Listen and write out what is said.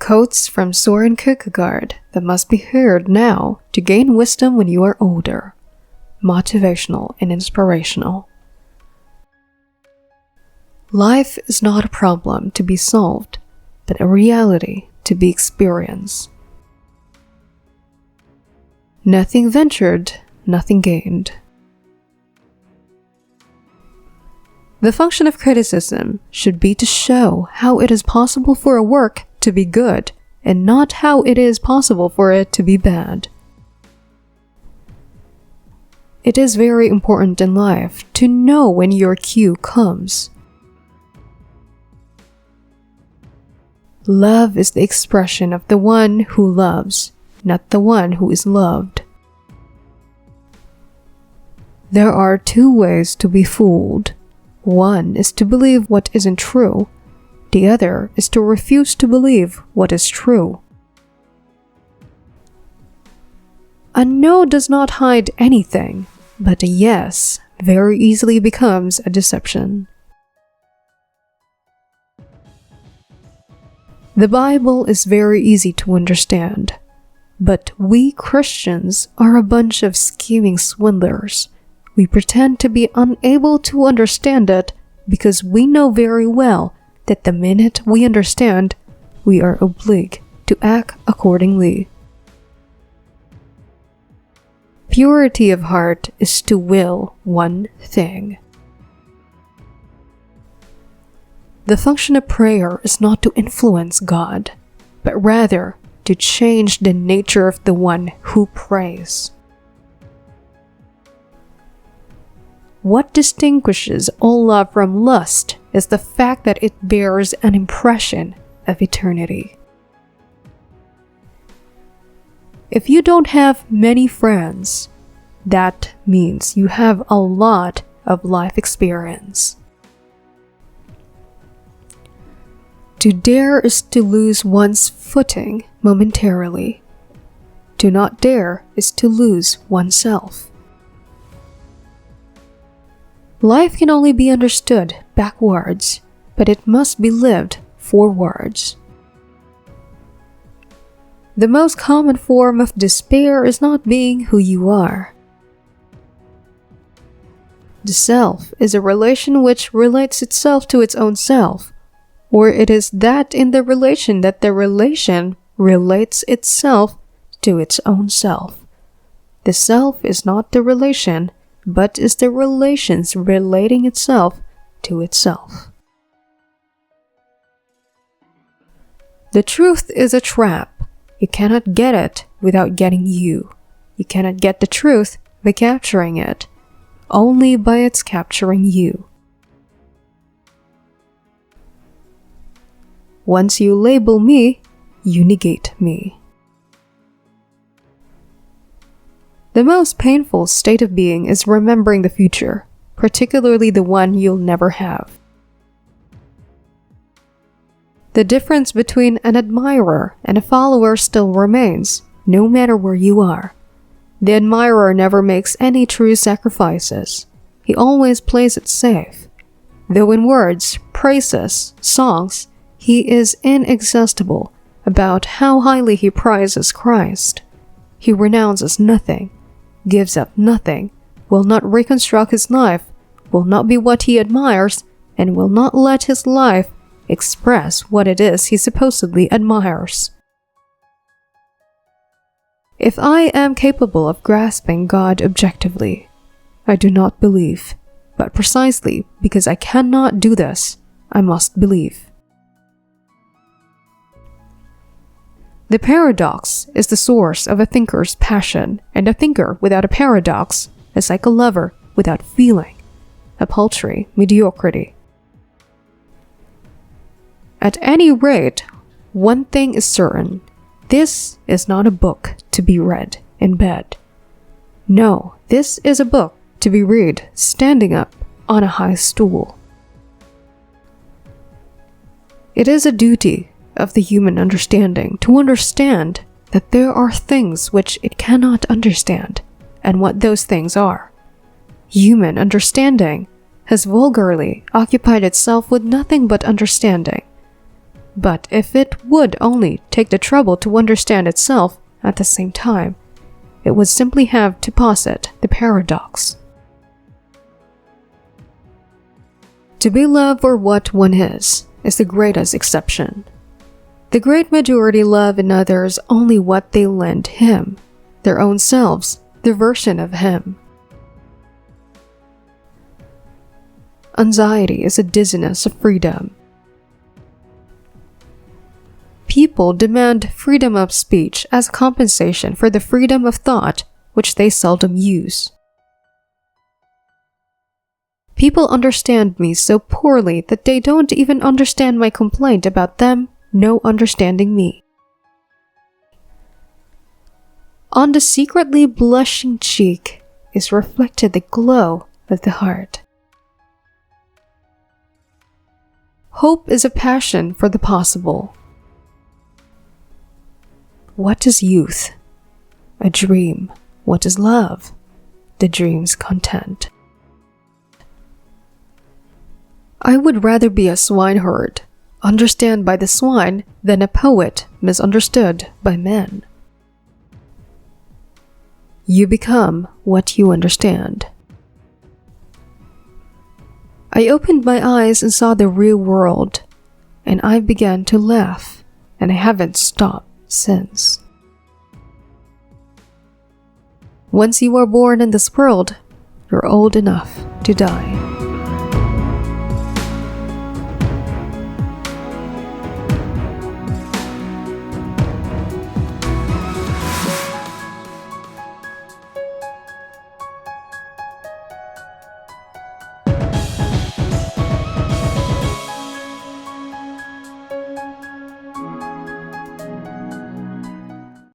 Quotes from Soren Kierkegaard that must be heard now to gain wisdom when you are older. Motivational and inspirational. Life is not a problem to be solved, but a reality to be experienced. Nothing ventured, nothing gained. The function of criticism should be to show how it is possible for a work to be good, and not how it is possible for it to be bad. It is very important in life to know when your cue comes. Love is the expression of the one who loves, not the one who is loved. There are two ways to be fooled. One is to believe what isn't true. The other is to refuse to believe what is true. A no does not hide anything, but a yes very easily becomes a deception. The Bible is very easy to understand, but we Christians are a bunch of scheming swindlers. We pretend to be unable to understand it because we know very well that the minute we understand, we are obliged to act accordingly. Purity of heart is to will one thing. The function of prayer is not to influence God, but rather to change the nature of the one who prays. What distinguishes all love from lust is the fact that it bears an impression of eternity. If you don't have many friends, that means you have a lot of life experience. To dare is to lose one's footing momentarily. To not dare is to lose oneself. Life can only be understood backwards, but it must be lived forwards. The most common form of despair is not being who you are. The self is a relation which relates itself to its own self, or it is that in the relation that the relation relates itself to its own self. The self is not the relation, but is the relations relating itself to itself. The truth is a trap. You cannot get it without getting you. You cannot get the truth by capturing it, only by its capturing you. Once you label me, you negate me. The most painful state of being is remembering the future, particularly the one you'll never have. The difference between an admirer and a follower still remains, no matter where you are. The admirer never makes any true sacrifices. He always plays it safe. Though in words, praises, songs, he is inexhaustible about how highly he prizes Christ. He renounces nothing, gives up nothing, will not reconstruct his life, will not be what he admires, and will not let his life express what it is he supposedly admires. If I am capable of grasping God objectively, I do not believe, but precisely because I cannot do this, I must believe. The paradox is the source of a thinker's passion, and a thinker without a paradox is like a lover without feeling, a paltry mediocrity. At any rate, one thing is certain. This is not a book to be read in bed. No, this is a book to be read standing up on a high stool. It is a duty of the human understanding to understand that there are things which it cannot understand, and what those things are. Human understanding has vulgarly occupied itself with nothing but understanding. But if it would only take the trouble to understand itself at the same time, it would simply have to posit the paradox. To be loved for what one is the greatest exception. The great majority love in others only what they lend him, their own selves, their version of him. Anxiety is a dizziness of freedom. People demand freedom of speech as compensation for the freedom of thought, which they seldom use. People understand me so poorly that they don't even understand my complaint about them no understanding me. On the secretly blushing cheek is reflected the glow of the heart. Hope is a passion for the possible. What is youth? A dream. What is love? The dream's content. I would rather be a swineherd, understand by the swine, than a poet misunderstood by men. You become what you understand. I opened my eyes and saw the real world, and I began to laugh, and I haven't stopped since. Once you are born in this world, you're old enough to die.